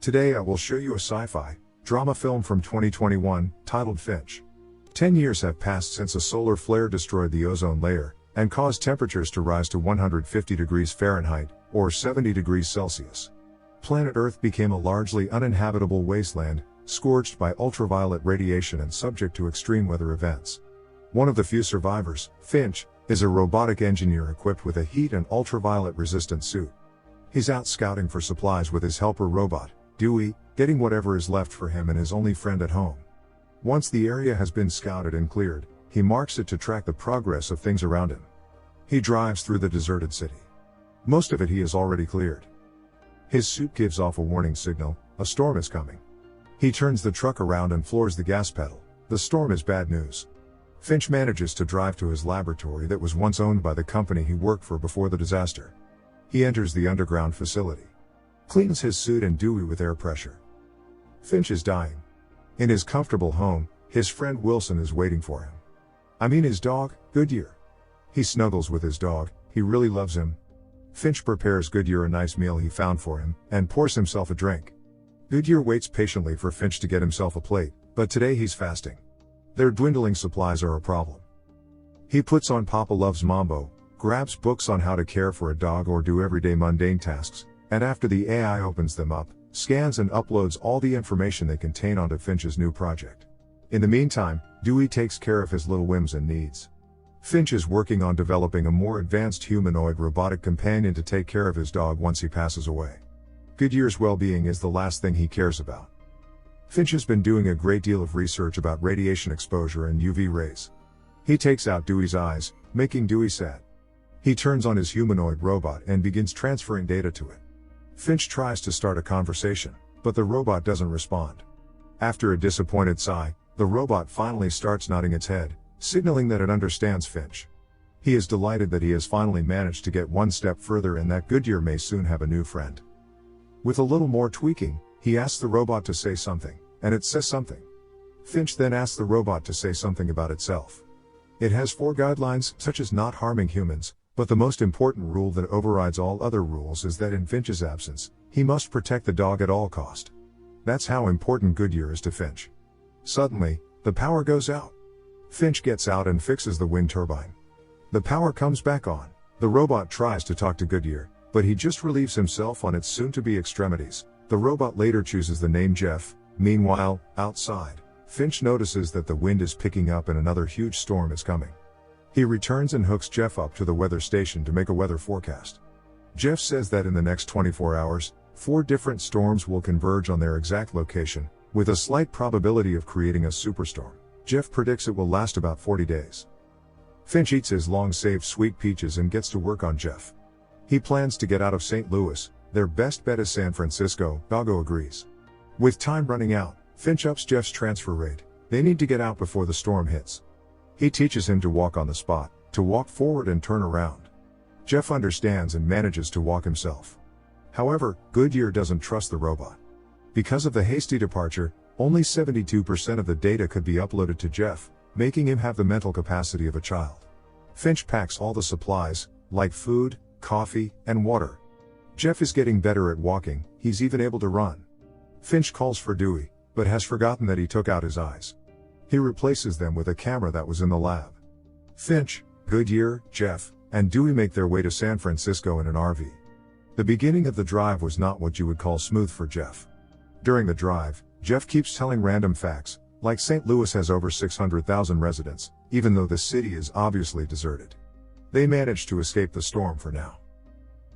Today I will show you a sci-fi drama film from 2021, titled FINCH. 10 years have passed since a solar flare destroyed the ozone layer, and caused temperatures to rise to 150 degrees Fahrenheit, or 70 degrees Celsius. Planet Earth became a largely uninhabitable wasteland, scorched by ultraviolet radiation and subject to extreme weather events. One of the few survivors, Finch, is a robotic engineer equipped with a heat and ultraviolet resistant suit. He's out scouting for supplies with his helper robot, Dewey, getting whatever is left for him and his only friend at home. Once the area has been scouted and cleared, he marks it to track the progress of things around him. He drives through the deserted city. Most of it he has already cleared. His suit gives off a warning signal: a storm is coming. He turns the truck around and floors the gas pedal. The storm is bad news. Finch manages to drive to his laboratory that was once owned by the company he worked for before the disaster. He enters the underground facility. Cleans his suit and Dewey with air pressure. Finch is dying. In his comfortable home, his friend Wilson is waiting for him. I mean his dog, Goodyear. He snuggles with his dog, he really loves him. Finch prepares Goodyear a nice meal he found for him, and pours himself a drink. Goodyear waits patiently for Finch to get himself a plate, but today he's fasting. Their dwindling supplies are a problem. He puts on Papa Loves Mambo, grabs books on how to care for a dog or do everyday mundane tasks, and after the AI opens them up, scans and uploads all the information they contain onto Finch's new project. In the meantime, Dewey takes care of his little whims and needs. Finch is working on developing a more advanced humanoid robotic companion to take care of his dog once he passes away. Goodyear's well-being is the last thing he cares about. Finch has been doing a great deal of research about radiation exposure and UV rays. He takes out Dewey's eyes, making Dewey sad. He turns on his humanoid robot and begins transferring data to it. Finch tries to start a conversation, but the robot doesn't respond. After a disappointed sigh, the robot finally starts nodding its head, signaling that it understands Finch. He is delighted that he has finally managed to get one step further and that Goodyear may soon have a new friend. With a little more tweaking, he asks the robot to say something, and it says something. Finch then asks the robot to say something about itself. It has 4 guidelines, such as not harming humans, but the most important rule that overrides all other rules is that in Finch's absence, he must protect the dog at all cost. That's how important Goodyear is to Finch. Suddenly, the power goes out. Finch gets out and fixes the wind turbine. The power comes back on. The robot tries to talk to Goodyear, but he just relieves himself on its soon-to-be extremities. The robot later chooses the name Jeff. Meanwhile, outside, Finch notices that the wind is picking up and another huge storm is coming. He returns and hooks Jeff up to the weather station to make a weather forecast. Jeff says that in the next 24 hours, 4 different storms will converge on their exact location, with a slight probability of creating a superstorm. Jeff predicts it will last about 40 days. Finch eats his long-saved sweet peaches and gets to work on Jeff. He plans to get out of St. Louis. Their best bet is San Francisco. Doggo agrees. With time running out, Finch ups Jeff's transfer rate. They need to get out before the storm hits. He teaches him to walk on the spot, to walk forward and turn around. Jeff understands and manages to walk himself. However, Goodyear doesn't trust the robot. Because of the hasty departure, only 72% of the data could be uploaded to Jeff, making him have the mental capacity of a child. Finch packs all the supplies, like food, coffee, and water. Jeff is getting better at walking, he's even able to run. Finch calls for Dewey, but has forgotten that he took out his eyes. He replaces them with a camera that was in the lab. Finch, Goodyear, Jeff, and Dewey make their way to San Francisco in an RV. The beginning of the drive was not what you would call smooth for Jeff. During the drive, Jeff keeps telling random facts, like St. Louis has over 600,000 residents, even though the city is obviously deserted. They manage to escape the storm for now.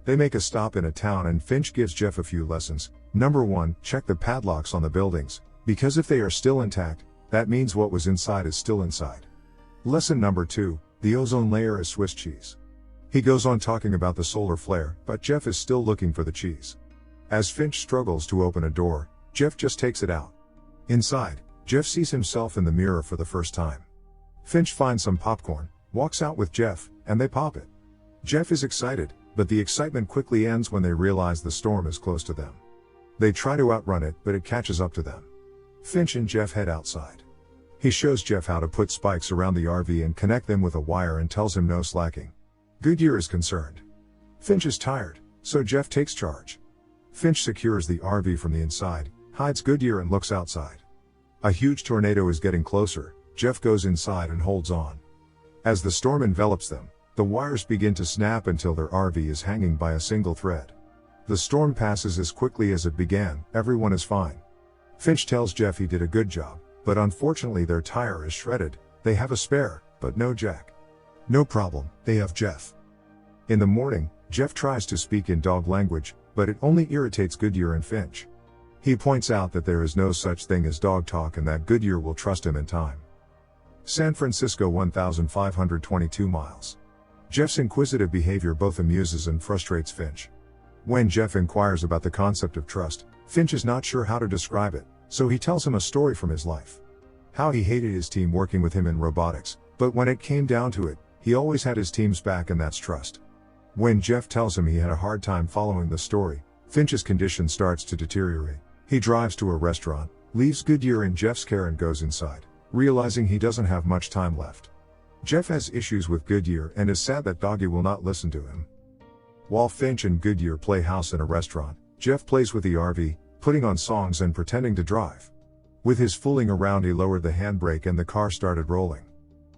They make a stop in a town and Finch gives Jeff a few lessons. Number 1, check the padlocks on the buildings, because if they are still intact, that means what was inside is still inside. Lesson number 2, the ozone layer is Swiss cheese. He goes on talking about the solar flare, but Jeff is still looking for the cheese. As Finch struggles to open a door, Jeff just takes it out. Inside, Jeff sees himself in the mirror for the first time. Finch finds some popcorn, walks out with Jeff, and they pop it. Jeff is excited, but the excitement quickly ends when they realize the storm is close to them. They try to outrun it, but it catches up to them. Finch and Jeff head outside. He shows Jeff how to put spikes around the RV and connect them with a wire and tells him no slacking. Goodyear is concerned. Finch is tired, so Jeff takes charge. Finch secures the RV from the inside, hides Goodyear and looks outside. A huge tornado is getting closer. Jeff goes inside and holds on. As the storm envelops them, the wires begin to snap until their RV is hanging by a single thread. The storm passes as quickly as it began. Everyone is fine. Finch tells Jeff he did a good job, but unfortunately their tire is shredded. They have a spare, but no jack. No problem, they have Jeff. In the morning, Jeff tries to speak in dog language, but it only irritates Goodyear and Finch. He points out that there is no such thing as dog talk and that Goodyear will trust him in time. San Francisco, 1,522 miles. Jeff's inquisitive behavior both amuses and frustrates Finch. When Jeff inquires about the concept of trust, Finch is not sure how to describe it, so he tells him a story from his life. How he hated his team working with him in robotics, but when it came down to it, he always had his team's back, and that's trust. When Jeff tells him he had a hard time following the story, Finch's condition starts to deteriorate. He drives to a restaurant, leaves Goodyear in Jeff's care and goes inside, realizing he doesn't have much time left. Jeff has issues with Goodyear and is sad that Doggy will not listen to him. While Finch and Goodyear play house in a restaurant, Jeff plays with the RV, putting on songs and pretending to drive. With his fooling around, he lowered the handbrake and the car started rolling.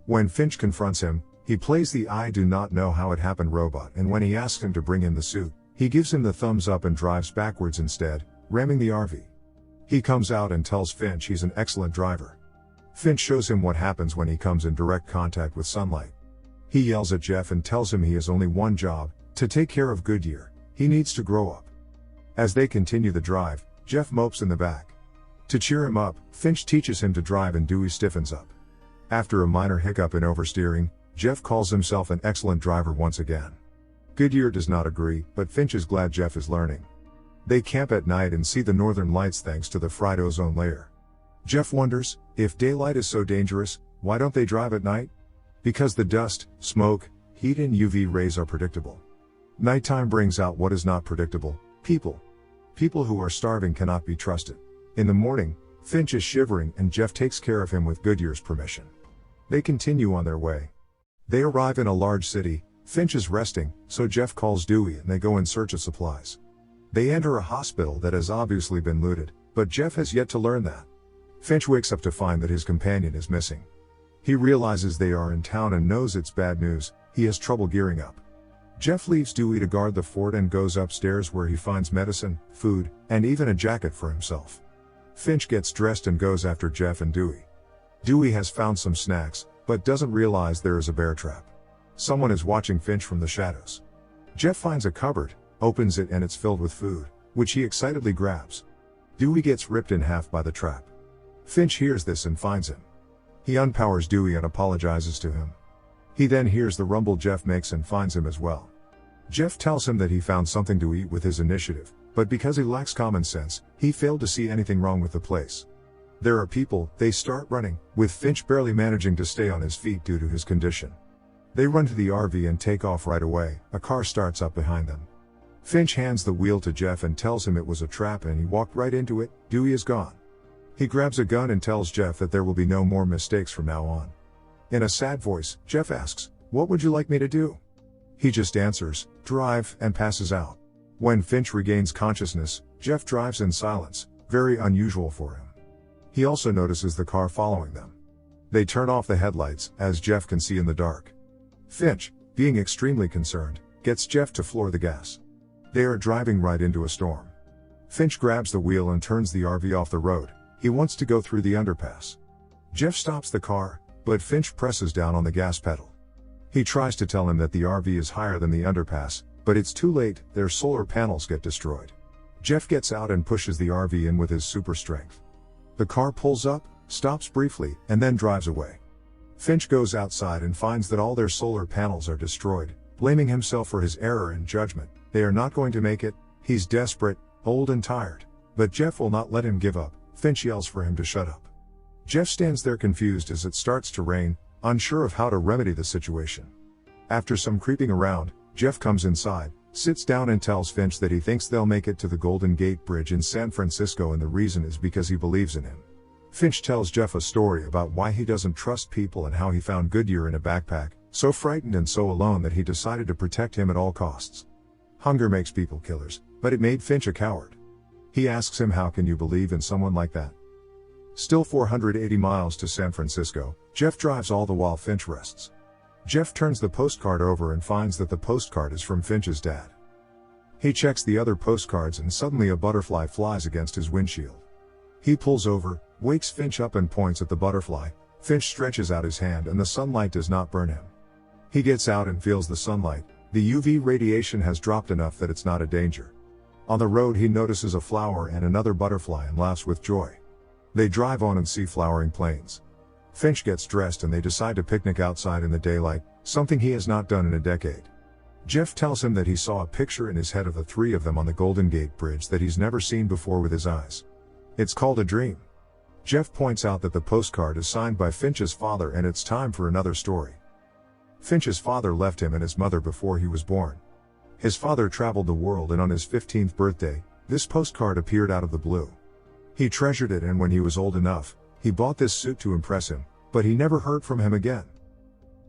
When Finch confronts him, he plays the "I do not know how it happened" robot, and when he asks him to bring him the suit, he gives him the thumbs up and drives backwards instead, ramming the RV. He comes out and tells Finch he's an excellent driver. Finch shows him what happens when he comes in direct contact with sunlight. He yells at Jeff and tells him he has only one job: to take care of Goodyear. He needs to grow up. As they continue the drive, Jeff mopes in the back. To cheer him up, Finch teaches him to drive and Dewey stiffens up. After a minor hiccup in oversteering, Jeff calls himself an excellent driver once again. Goodyear does not agree, but Finch is glad Jeff is learning. They camp at night and see the northern lights thanks to the fried ozone layer. Jeff wonders, if daylight is so dangerous, why don't they drive at night? Because the dust, smoke, heat and UV rays are predictable. Nighttime brings out what is not predictable: people. People who are starving cannot be trusted. In the morning, Finch is shivering and Jeff takes care of him with Goodyear's permission. They continue on their way. They arrive in a large city. Finch is resting, so Jeff calls Dewey and they go in search of supplies. They enter a hospital that has obviously been looted, but Jeff has yet to learn that. Finch wakes up to find that his companion is missing. He realizes they are in town and knows it's bad news. He has trouble gearing up. Jeff leaves Dewey to guard the fort and goes upstairs where he finds medicine, food, and even a jacket for himself. Finch gets dressed and goes after Jeff and Dewey. Dewey has found some snacks, but doesn't realize there is a bear trap. Someone is watching Finch from the shadows. Jeff finds a cupboard, opens it, and it's filled with food, which he excitedly grabs. Dewey gets ripped in half by the trap. Finch hears this and finds him. He unpowers Dewey and apologizes to him. He then hears the rumble Jeff makes and finds him as well. Jeff tells him that he found something to eat with his initiative, but because he lacks common sense, he failed to see anything wrong with the place. There are people. They start running, with Finch barely managing to stay on his feet due to his condition. They run to the RV and take off right away. A car starts up behind them. Finch hands the wheel to Jeff and tells him it was a trap and he walked right into it. Dewey is gone. He grabs a gun and tells Jeff that there will be no more mistakes from now on. In a sad voice, Jeff asks, "What would you like me to do?" He just answers, "Drive," and passes out. When Finch regains consciousness, Jeff drives in silence, very unusual for him. He also notices the car following them. They turn off the headlights, as Jeff can see in the dark. Finch, being extremely concerned, gets Jeff to floor the gas. They are driving right into a storm. Finch grabs the wheel and turns the RV off the road. He wants to go through the underpass. Jeff stops the car, but Finch presses down on the gas pedal. He tries to tell him that the RV is higher than the underpass, but it's too late. Their solar panels get destroyed. Jeff gets out and pushes the RV in with his super strength. The car pulls up, stops briefly, and then drives away. Finch goes outside and finds that all their solar panels are destroyed, blaming himself for his error in judgment. They are not going to make it. He's desperate, old and tired. But Jeff will not let him give up. Finch yells for him to shut up. Jeff stands there confused as it starts to rain, unsure of how to remedy the situation. After some creeping around, Jeff comes inside, sits down and tells Finch that he thinks they'll make it to the Golden Gate Bridge in San Francisco, and the reason is because he believes in him. Finch tells Jeff a story about why he doesn't trust people and how he found Goodyear in a backpack, so frightened and so alone that he decided to protect him at all costs. Hunger makes people killers, but it made Finch a coward. He asks him, how can you believe in someone like that? Still 480 miles to San Francisco, Jeff drives all the while Finch rests. Jeff turns the postcard over and finds that the postcard is from Finch's dad. He checks the other postcards and suddenly a butterfly flies against his windshield. He pulls over, wakes Finch up and points at the butterfly. Finch stretches out his hand and the sunlight does not burn him. He gets out and feels the sunlight. The UV radiation has dropped enough that it's not a danger. On the road he notices a flower and another butterfly and laughs with joy. They drive on and see flowering plains. Finch gets dressed and they decide to picnic outside in the daylight, something he has not done in a decade. Jeff tells him that he saw a picture in his head of the three of them on the Golden Gate Bridge that he's never seen before with his eyes. It's called a dream. Jeff points out that the postcard is signed by Finch's father and it's time for another story. Finch's father left him and his mother before he was born. His father traveled the world and on his 15th birthday, this postcard appeared out of the blue. He treasured it and when he was old enough, he bought this suit to impress him, but he never heard from him again.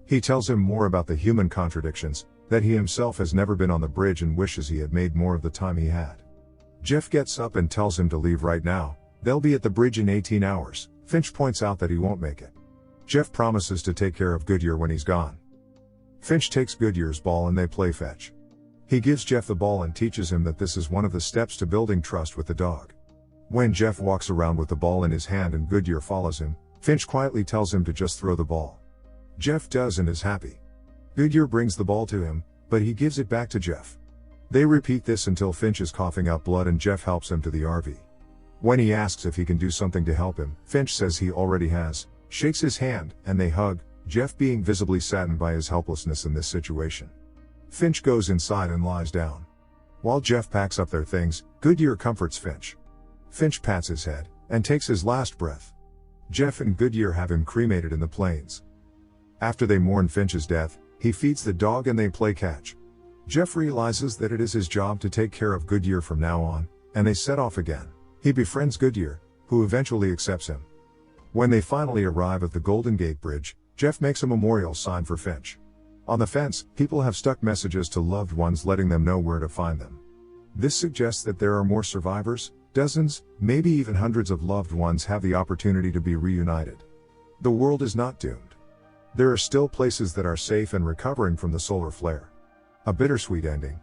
He tells him more about the human contradictions, that he himself has never been on the bridge and wishes he had made more of the time he had. Jeff gets up and tells him to leave right now. They'll be at the bridge in 18 hours. Finch points out that he won't make it. Jeff promises to take care of Goodyear when he's gone. Finch takes Goodyear's ball and they play fetch. He gives Jeff the ball and teaches him that this is one of the steps to building trust with the dog. When Jeff walks around with the ball in his hand and Goodyear follows him, Finch quietly tells him to just throw the ball. Jeff does and is happy. Goodyear brings the ball to him, but he gives it back to Jeff. They repeat this until Finch is coughing out blood and Jeff helps him to the RV. When he asks if he can do something to help him, Finch says he already has, shakes his hand, and they hug, Jeff being visibly saddened by his helplessness in this situation. Finch goes inside and lies down. While Jeff packs up their things, Goodyear comforts Finch. Finch pats his head, and takes his last breath. Jeff and Goodyear have him cremated in the plains. After they mourn Finch's death, he feeds the dog and they play catch. Jeff realizes that it is his job to take care of Goodyear from now on, and they set off again. He befriends Goodyear, who eventually accepts him. When they finally arrive at the Golden Gate Bridge, Jeff makes a memorial sign for Finch. On the fence, people have stuck messages to loved ones letting them know where to find them. This suggests that there are more survivors, dozens, maybe even hundreds of loved ones have the opportunity to be reunited. The world is not doomed. There are still places that are safe and recovering from the solar flare. A bittersweet ending,